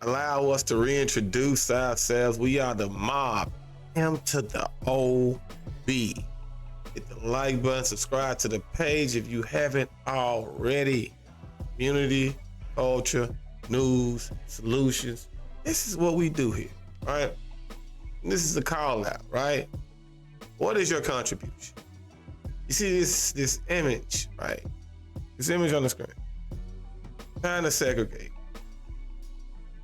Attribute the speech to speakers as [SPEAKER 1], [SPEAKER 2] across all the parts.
[SPEAKER 1] allow us to reintroduce ourselves. We are the mob, M to the O-B. Hit the like button, subscribe to the page if you haven't already. Community, culture, news, solutions. This is what we do here, right? And this is a call out, right? What is your contribution? You see this image, right? This image on the screen. Time to segregate.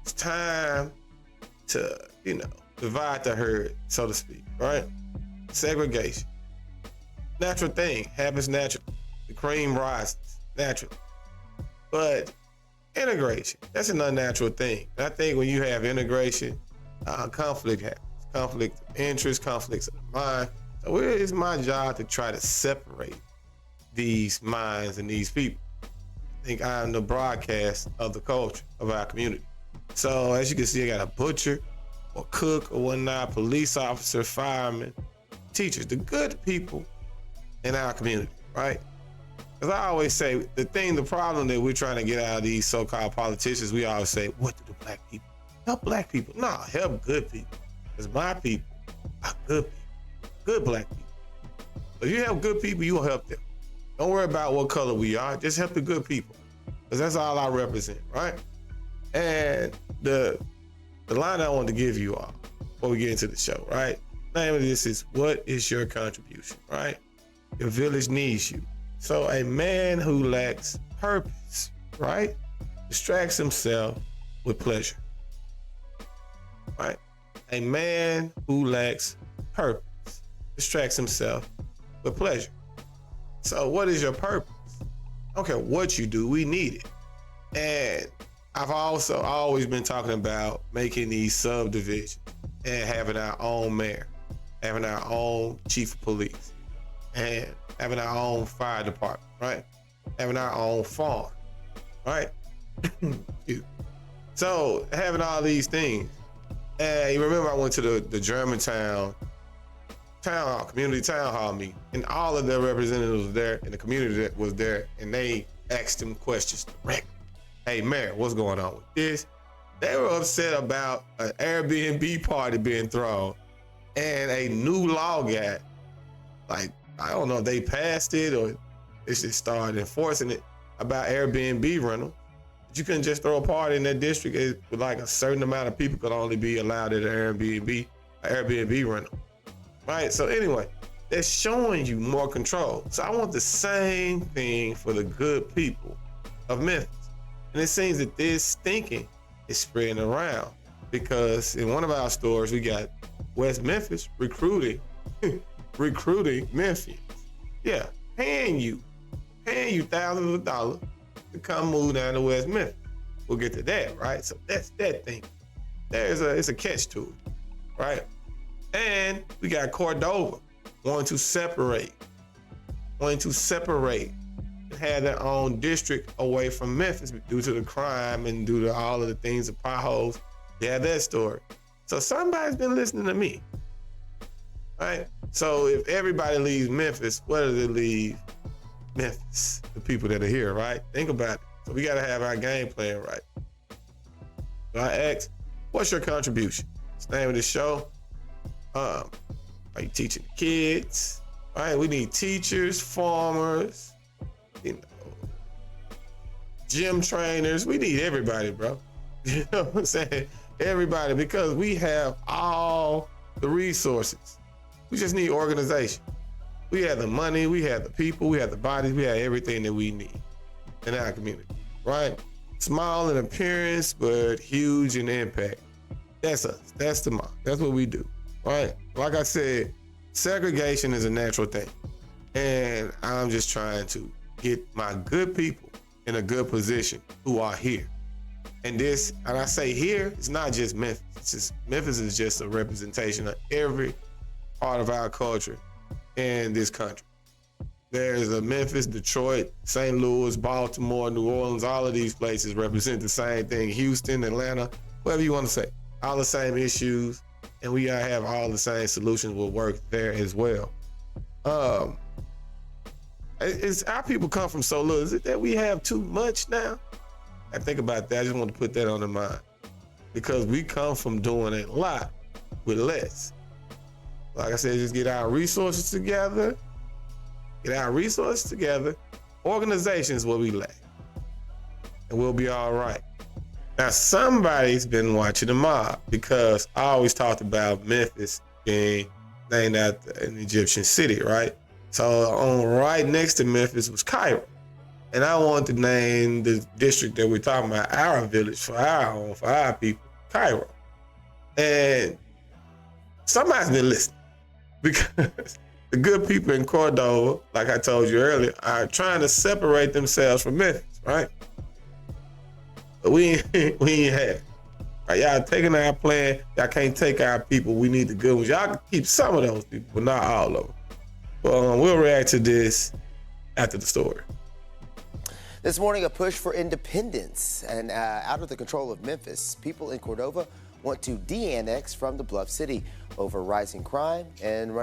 [SPEAKER 1] It's time to, divide the herd, so to speak, right? Segregation. Natural thing, happens naturally. The cream rises naturally. But integration, that's an unnatural thing. And I think when you have integration, conflict happens. Conflict of interest, conflicts of the mind. So it's my job to try to separate these minds and these people. I think I'm the broadcast of the culture of our community. So as you can see, I got a butcher or cook or whatnot, police officer, fireman, teachers, the good people in our community, right? Because I always say the problem that we're trying to get out of these so-called politicians, we always say, what do the black people? Help black people. No, help good people. Because my people are good people. Good black people. So if you help good people, you will help them. Don't worry about what color we are. Just help the good people. Because that's all I represent, right? And the line I want to give you all before we get into the show, right? The name of this is, what is your contribution, right? Your village needs you. So a man who lacks purpose, right, distracts himself with pleasure, right? A man who lacks purpose distracts himself with pleasure. So what is your purpose? I don't care what you do, we need it. And I've also always been talking about making these subdivisions and having our own mayor, having our own chief of police, and having our own fire department, right? Having our own farm, right? So having all these things. And you remember I went to the Germantown town hall, community town hall meeting, and all of their representatives was there, and the community that was there, and they asked them questions directly. Hey, Mayor, what's going on with this? They were upset about an Airbnb party being thrown, and a new law got, like, I don't know if they passed it or they should start enforcing it about Airbnb rental. But you couldn't just throw a party in that district with like a certain amount of people could only be allowed at an Airbnb rental. Right? So anyway, they're showing you more control. So I want the same thing for the good people of Memphis. And it seems that this thinking is spreading around because in one of our stores, we got West Memphis recruiting Memphians. Yeah, paying you thousands of dollars to come move down to West Memphis. We'll get to that, right? So that's that thing. It's a catch to it, right? And we got Cordova wanting to separate and have their own district away from Memphis due to the crime and due to all of the things, the potholes. They have that story. So somebody's been listening to me, right? So if everybody leaves Memphis, what does it leave Memphis? The people that are here, right? Think about it. So we got to have our game plan right. So I asked, what's your contribution? It's the name of the show. Are you teaching the kids? All right, we need teachers, farmers, gym trainers. We need everybody, bro. You know what I'm saying? Everybody, because we have all the resources. We just need organization. We have the money, we have the people, we have the bodies, we have everything that we need in our community, right? Small in appearance, but huge in impact. That's us. That's the mob. That's what we do, right? Like I said, segregation is a natural thing. And I'm just trying to get my good people in a good position who are here. And I say here, it's not just Memphis. Memphis is just a representation of every part of our culture in this country. There's a Memphis, Detroit, St. Louis, Baltimore, New Orleans, all of these places represent the same thing. Houston, Atlanta, whatever you want to say. All the same issues, and we gotta have all the same solutions will work there as well. It's our people come from so little. Is it that we have too much now? I think about that. I just want to put that on the mind. because we come from doing a lot with less. Like I said, just get our resources together. Organization is what we lack. And we'll be all right. Now, somebody's been watching the mob, because I always talked about Memphis being named after an Egyptian city, right? So on right next to Memphis was Cairo. And I wanted to name the district that we're talking about, our village, for our people, Cairo. And somebody's been listening, because the good people in Cordova, like I told you earlier, are trying to separate themselves from Memphis, right? But we ain't have it. Right, y'all taking our plan. Y'all can't take our people. We need the good ones. Y'all can keep some of those people, but not all of them. Well, we'll react to this after the story.
[SPEAKER 2] This morning, a push for independence and out of the control of Memphis. People in Cordova want to de-annex from the Bluff City over rising crime and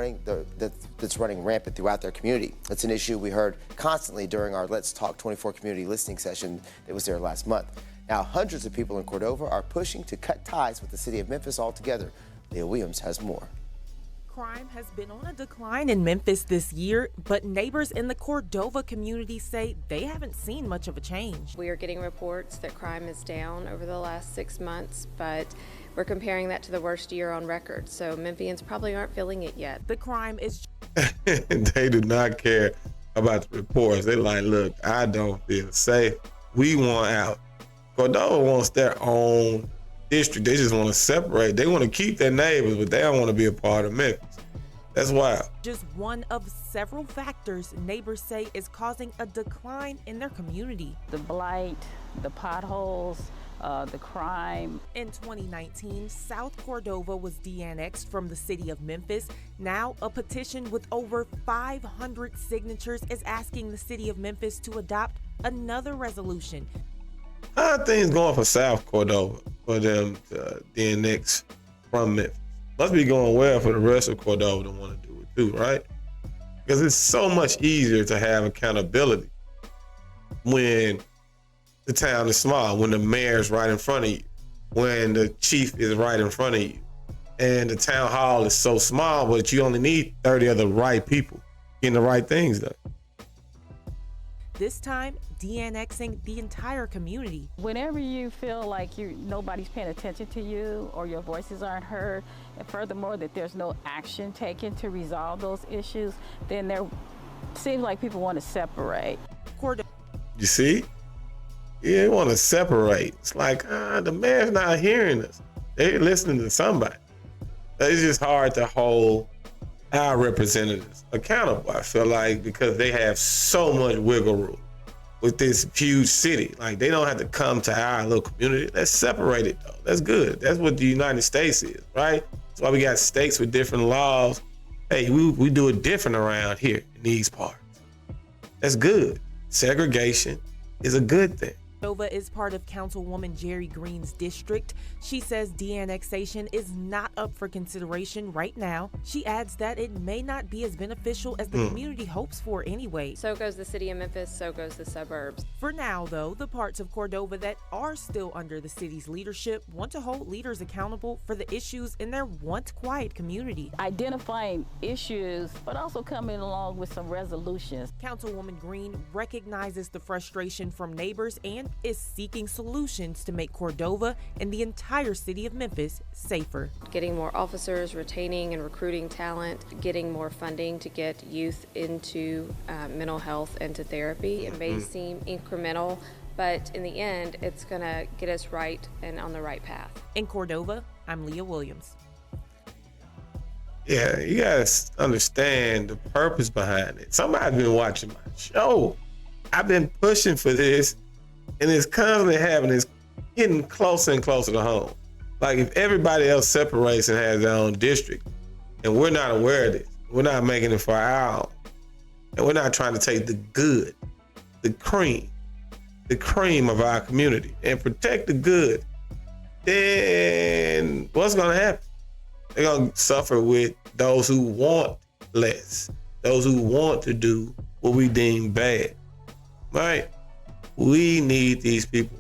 [SPEAKER 2] that's running rampant throughout their community. It's an issue we heard constantly during our Let's Talk 24 community listening session that was there last month. Now, hundreds of people in Cordova are pushing to cut ties with the city of Memphis altogether. Leah Williams has more.
[SPEAKER 3] Crime has been on a decline in Memphis this year, but neighbors in the Cordova community say they haven't seen much of a change.
[SPEAKER 4] We are getting reports that crime is down over the last 6 months, but we're comparing that to the worst year on record. So Memphians probably aren't feeling it yet.
[SPEAKER 3] The crime is...
[SPEAKER 1] They do not care about the reports. They're like, look, I don't feel safe. We want out. Cordova wants their own district. They just want to separate. They want to keep their neighbors, but they don't want to be a part of Memphis. That's wild.
[SPEAKER 3] Just one of several factors neighbors say is causing a decline in their community.
[SPEAKER 5] The blight, the potholes, the crime.
[SPEAKER 3] In 2019, South Cordova was de-annexed from the city of Memphis. Now, a petition with over 500 signatures is asking the city of Memphis to adopt another resolution.
[SPEAKER 1] How are things going for South Cordova for them to de-annex from Memphis? Must be going well for the rest of Cordova to want to do it too, right? Because it's so much easier to have accountability when the town is small, when the mayor's right in front of you, when the chief is right in front of you, and the town hall is so small, but you only need 30 of the right people getting the right things done.
[SPEAKER 3] This time, de-annexing the entire community.
[SPEAKER 5] Whenever you feel like nobody's paying attention to you or your voices aren't heard, and furthermore that there's no action taken to resolve those issues, then there seems like people want to separate.
[SPEAKER 1] You see? Yeah, they want to separate. It's like, the mayor's not hearing us. They're listening to somebody. It's just hard to hold our representatives accountable, I feel like, because they have so much wiggle room with this huge city. Like, they don't have to come to our little community. Let's separate it, though. That's good. That's what the United States is, right? That's why we got states with different laws. Hey, we do it different around here in these parts. That's good. Segregation is a good thing.
[SPEAKER 3] Cordova is part of Councilwoman Jerry Green's district. She says de-annexation is not up for consideration right now. She adds that it may not be as beneficial as the community hopes for anyway.
[SPEAKER 4] So goes the city of Memphis, so goes the suburbs.
[SPEAKER 3] For now, though, the parts of Cordova that are still under the city's leadership want to hold leaders accountable for the issues in their once quiet community.
[SPEAKER 5] Identifying issues, but also coming along with some resolutions.
[SPEAKER 3] Councilwoman Green recognizes the frustration from neighbors and is seeking solutions to make Cordova and the entire city of Memphis safer.
[SPEAKER 4] Getting more officers, retaining and recruiting talent, getting more funding to get youth into mental health and to therapy. It may seem incremental, but in the end, it's going to get us right and on the right path.
[SPEAKER 3] In Cordova, I'm Leah Williams.
[SPEAKER 1] Yeah, you gotta understand the purpose behind it. Somebody's been watching my show. I've been pushing for this, and it's constantly happening. It's getting closer and closer to home. Like, if everybody else separates and has their own district, and we're not aware of this, we're not making it for our own, and we're not trying to take the good, the cream of our community and protect the good, then what's gonna happen? They're gonna suffer with those who want less, those who want to do what we deem bad, right? We need these people.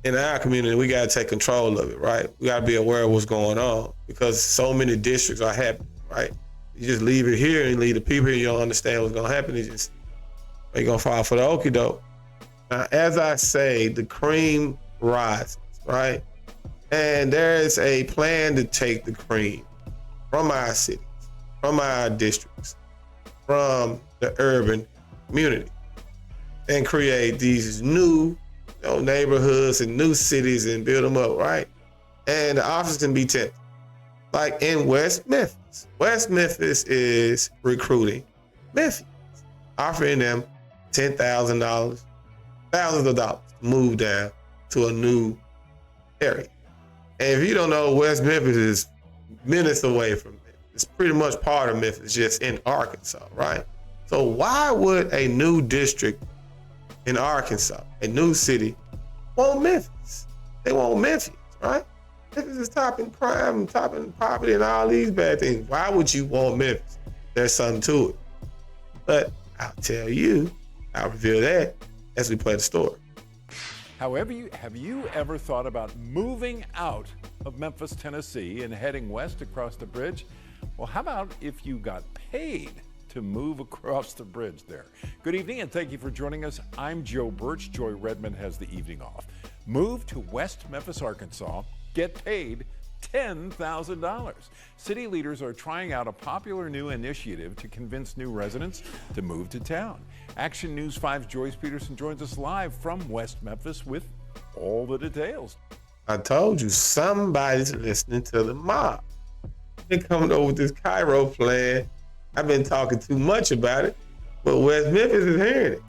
[SPEAKER 1] in our community, we got to take control of it, right? We got to be aware of what's going on because so many districts are happening, right? You just leave it here and leave the people here, you don't understand what's going to happen. You're going to fall for the okie doke. Now, as I say, the cream rises, right? And there is a plan to take the cream from our cities, from our districts, from the urban community, and create these new neighborhoods and new cities and build them up, right? And the office can be tempting. Like in West Memphis. West Memphis is recruiting Memphians, offering them $10,000, thousands of dollars to move down to a new area. And if you don't know, West Memphis is minutes away from Memphis. It's pretty much part of Memphis, just in Arkansas, right? So why would a new district in Arkansas, a new city, want Memphis? They want Memphis, right? Memphis is topping crime, topping poverty, and all these bad things. Why would you want Memphis? There's something to it. But I'll tell you, I'll reveal that as we play the story.
[SPEAKER 6] However, have you ever thought about moving out of Memphis, Tennessee and heading west across the bridge? Well, how about if you got paid to move across the bridge there? Good evening and thank you for joining us. I'm Joe Birch. Joy Redmond has the evening off. Move to West Memphis, Arkansas. Get paid $10,000. City leaders are trying out a popular new initiative to convince new residents to move to town. Action News 5's Joyce Peterson joins us live from West Memphis with all the details.
[SPEAKER 1] I told you, somebody's listening to the mob. They're coming over with this Cairo plan. I've been talking too much about it, but West Memphis is hearing it,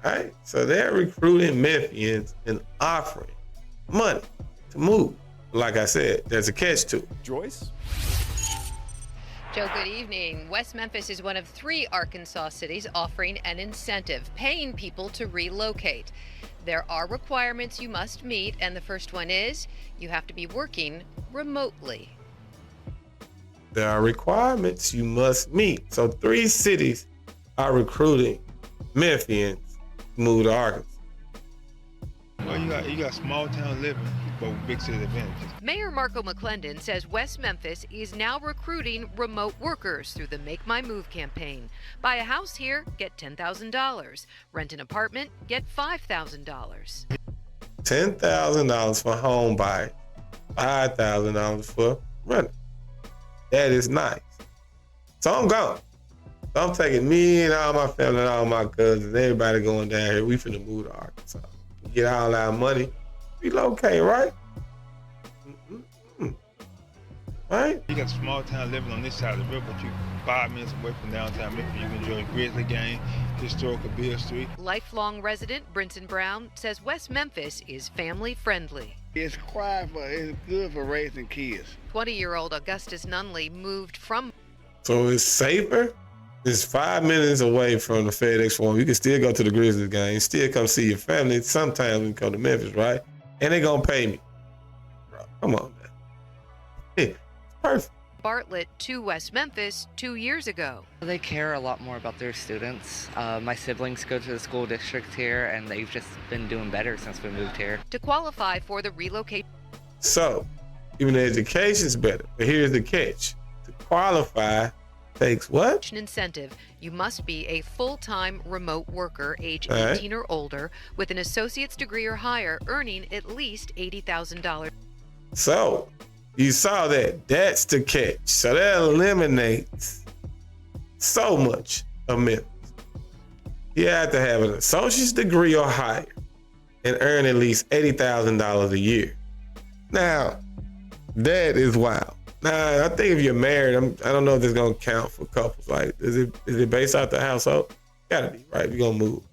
[SPEAKER 1] right? So they're recruiting Memphians and offering money to move. Like I said, there's a catch to it.
[SPEAKER 6] Joyce?
[SPEAKER 7] Joe, good evening. West Memphis is one of 3 Arkansas cities offering an incentive, paying people to relocate. There are requirements you must meet, and the first one is you have to be working remotely.
[SPEAKER 1] There are requirements you must meet. So 3 cities are recruiting Memphians to move to Arkansas.
[SPEAKER 8] Well, you got small town living, but big city advantages.
[SPEAKER 7] Mayor Marco McClendon says West Memphis is now recruiting remote workers through the Make My Move campaign. Buy a house here, get $10,000. Rent an apartment, get $5,000.
[SPEAKER 1] $10,000 for home buy, $5,000 for rent. That is nice. So I'm gone. So I'm taking me and all my family and all my cousins, everybody going down here. We finna move to Arkansas. Get all our money, relocate, right? Right?
[SPEAKER 8] You got small town living on this side of the river, but you 5 minutes away from downtown Memphis. You can enjoy a Grizzly game, historical Beale Street.
[SPEAKER 7] Lifelong resident Brinson Brown says West Memphis is family friendly.
[SPEAKER 9] It's quiet, but it's good for raising kids.
[SPEAKER 7] 20-year-old Augustus Nunley moved from.
[SPEAKER 1] So it's safer. It's 5 minutes away from the FedEx Forum. You can still go to the Grizzlies game, still come see your family. Sometimes we come to Memphis, right? And they gonna pay me. Bro, come on, man. It's perfect.
[SPEAKER 7] Bartlett to West Memphis 2 years ago.
[SPEAKER 10] They care a lot more about their students. My siblings go to the school district here, and they've just been doing better since we moved here.
[SPEAKER 7] To qualify for the relocation.
[SPEAKER 1] So, even the education's better. But here's the catch. To qualify takes what?
[SPEAKER 7] Incentive. You must be a full-time remote worker, age
[SPEAKER 1] All right.
[SPEAKER 7] 18 or older, with an associate's degree or higher, earning at least $80,000.
[SPEAKER 1] So, you saw that. That's the catch. So that eliminates so much of Memphis. You have to have an associate's degree or higher and earn at least $80,000 a year. Now, that is wild. Now, I think if you're married, I don't know if it's gonna count for couples. Like, is it based off the household? Gotta be, right? You're gonna move.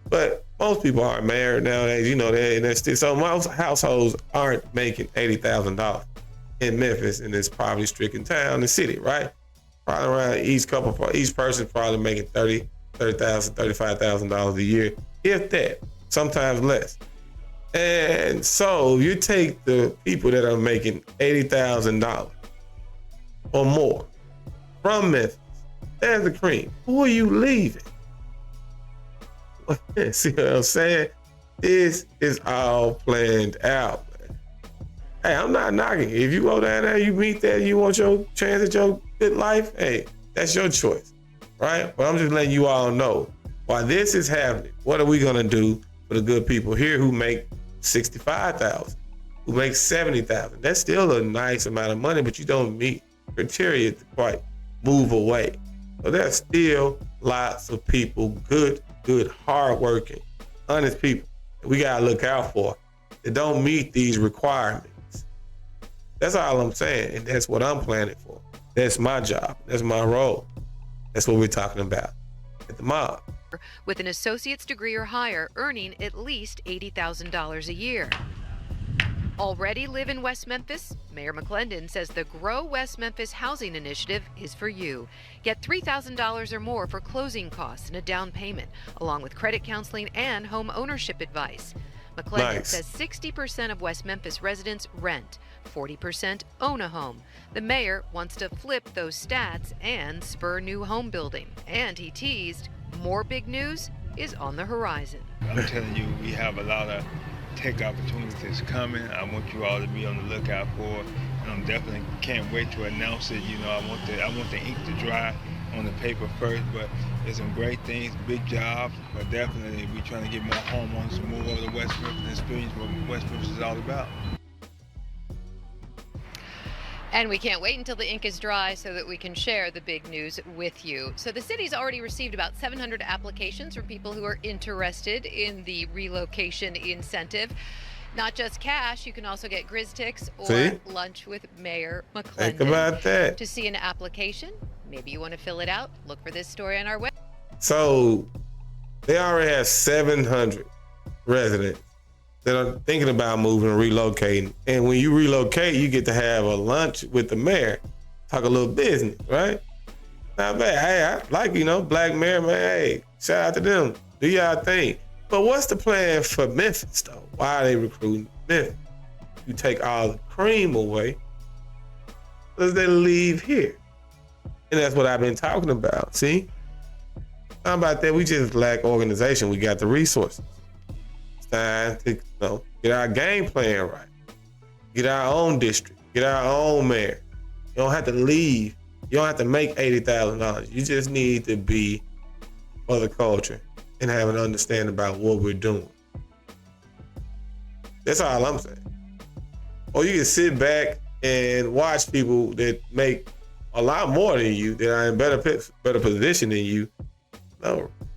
[SPEAKER 1] But most people aren't married nowadays. You know, they're still, so most households aren't making $80,000 in Memphis, in this poverty-stricken town, the city, right? Probably around each person probably making $30,000, $35,000 a year, if that, sometimes less. And so you take the people that are making $80,000 or more from Memphis, there's the cream. Who are you leaving? See what I'm saying? This is all planned out, man. Hey, I'm not knocking. If you go down there, you meet that, you want your chance at your good life, hey, that's your choice, right? But I'm just letting you all know while this is happening, what are we gonna do for the good people here who make $65,000, who make $70,000? That's still a nice amount of money, but you don't meet criteria to quite move away. So there's still lots of people, good, hardworking, honest people that we gotta look out for that don't meet these requirements. That's all I'm saying, and that's what I'm planning for. That's my job. That's my role. That's what we're talking about at the mob.
[SPEAKER 7] With an associate's degree or higher, earning at least $80,000 a year. Already live in West Memphis? Mayor McClendon says the Grow West Memphis Housing Initiative is for you. Get $3,000 or more for closing costs and a down payment, along with credit counseling and home ownership advice. McClendon says 60% of West Memphis residents rent, 40% own a home. The mayor wants to flip those stats and spur new home building. And he teased, more big news is on the horizon.
[SPEAKER 8] I'm telling you, we have a lot of tech opportunities coming. I want you all to be on the lookout for, and I'm definitely can't wait to announce it. You know, I want the ink to dry on the paper first, but there's some great things, big jobs, but definitely we're trying to get more homeowners to move over to West Memphis and experience what West Memphis is all about.
[SPEAKER 7] And we can't wait until the ink is dry so that we can share the big news with you. So the city's already received about 700 applications from people who are interested in the relocation incentive. Not just cash, you can also get Grizzticks or lunch with Mayor McClendon.
[SPEAKER 1] Think about that.
[SPEAKER 7] To see an application, maybe you want to fill it out, look for this story on our website.
[SPEAKER 1] So they already have 700 residents that are thinking about moving and relocating. And when you relocate, you get to have a lunch with the mayor, talk a little business, right? Not bad. Hey, I like, black mayor, man. Hey, shout out to them. Do y'all thing. But what's the plan for Memphis, though? Why are they recruiting Memphis? You take all the cream away, does they leave here? And that's what I've been talking about, see? How about that? We just lack organization. We got the resources. It's time to get our game plan right. Get our own district. Get our own mayor. You don't have to leave. You don't have to make $80,000. You just need to be for the culture and have an understanding about what we're doing. That's all I'm saying. Or you can sit back and watch people that make a lot more than you, that are in better position than you,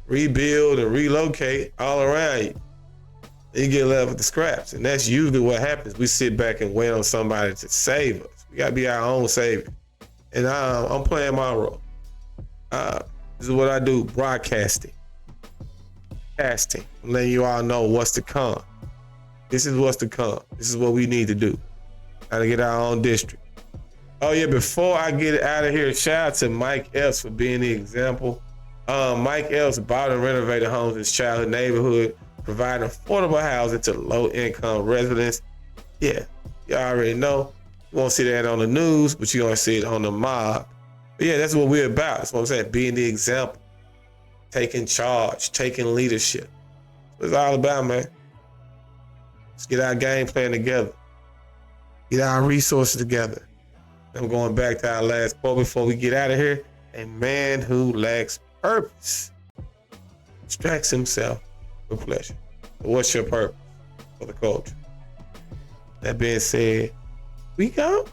[SPEAKER 1] rebuild and relocate all around you. And you get left with the scraps. And that's usually what happens. We sit back and wait on somebody to save us. We gotta be our own savior. And I'm playing my role. This is what I do, broadcasting. I'm letting you all know what's to come. This is what's to come. This is what we need to do. Gotta get our own district. Oh yeah, before I get out of here, shout out to Mike Epps for being the example. Mike Epps bought and renovated homes in his childhood neighborhood, providing affordable housing to low-income residents. Yeah, you already know. You won't see that on the news, but you're gonna see it on the mob. But yeah, that's what we're about. That's what I'm saying, being the example, taking charge, taking leadership. That's what it's all about, man. Let's get our game plan together. Get our resources together. I'm going back to our last quote before we get out of here. A man who lacks purpose distracts himself with pleasure. So what's your purpose for the culture? That being said, we go.